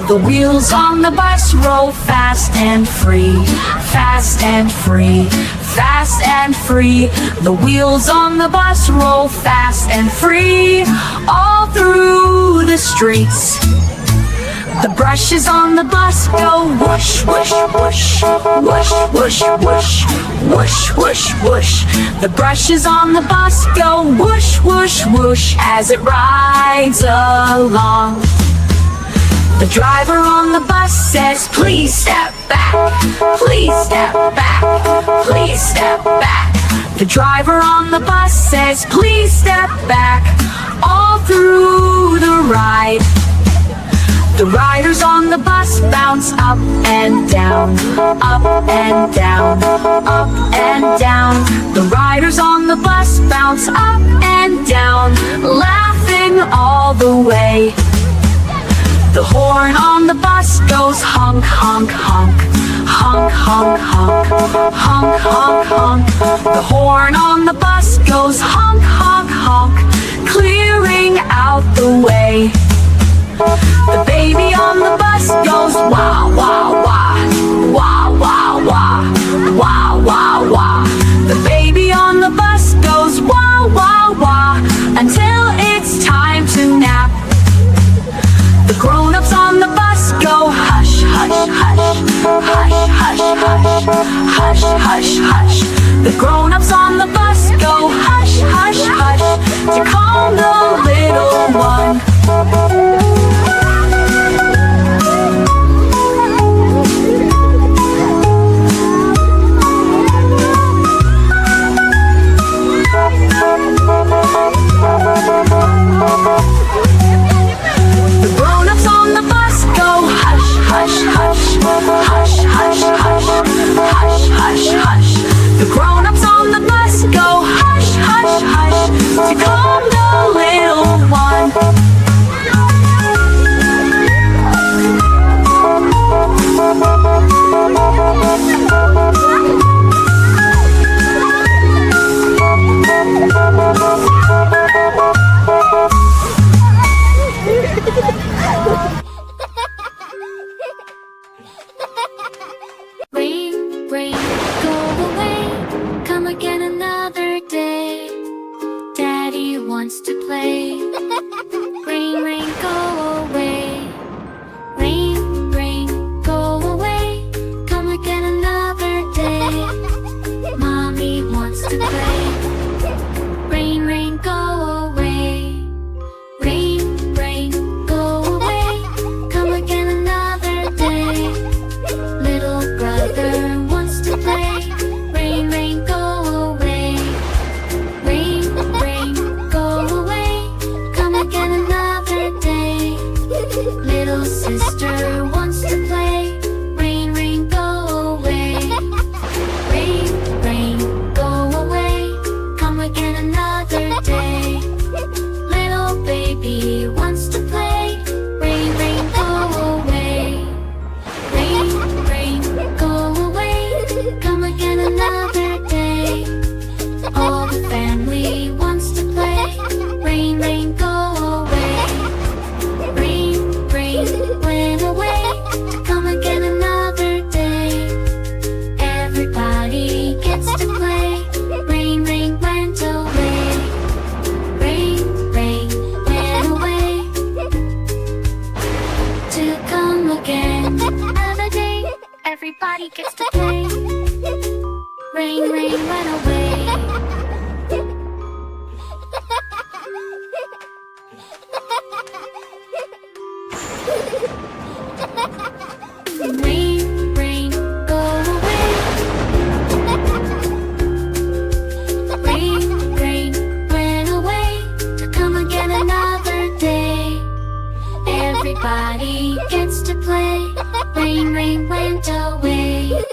The wheels on the bus roll fast and free, fast and free, fast and free. The wheels on the bus roll fast and free, all through the streets. The brushes on the bus go whoosh, whoosh, whoosh, whoosh, whoosh, whoosh, whoosh, whoosh, whoosh. The brushes on the bus go whoosh, whoosh, whoosh as it rides along. The driver on the bus says, please step back, please step back, please step back. The driver on the bus says, please step back, all through the ride. The riders on the bus bounce up and down, up and down, up and down. The riders on the bus bounce up and down, laughing all the way. The horn on the bus goes honk, honk, honk, honk, honk, honk, honk, honk, honk. The horn on the bus goes honk, honk, honk, clearing out the way. The baby on the bus goes wah, wah, wah, wah, wah, wah, wah, wah, wah. The baby on the bus goes wah, wah, wah, until it's time to nap. The grown-ups on the bus go hush, hush, hush, hush, hush, hush, hush, hush, hush. The grown-ups on the bus go hush, hush, hush, to calm the little one. The grown-ups on the bus go hush, hush, hush, to calm the little one. Rain, rain, go away, come again another day. Daddy wants to play. Rain, rain, go away. Rain, rain, go away, come again another day. Mommy wants to play. Rain, rain, go away. Rain, rain, go away, come again another day. Little brother wants to play. Rain, rain, go away. Rain, rain, go away, come again another day. Little sister wants to play. Rain, rain, go away. Rain, rain, go away, come again another day. Little baby wants to play. Rain, rain, go away. Rain, rain, go away, come again another day. All the family wants to play. Rain, rain, go away. Rain, rain, went away, to come again another day. Everybody gets to play. Rain, rain, went away. Rain, rain, went away, to come again another day. Everybody gets to play. Rain, rain, went away. Rain, rain, go away. Rain, rain, went away, to come again another day. Everybody gets to play. Rain, rain, went away.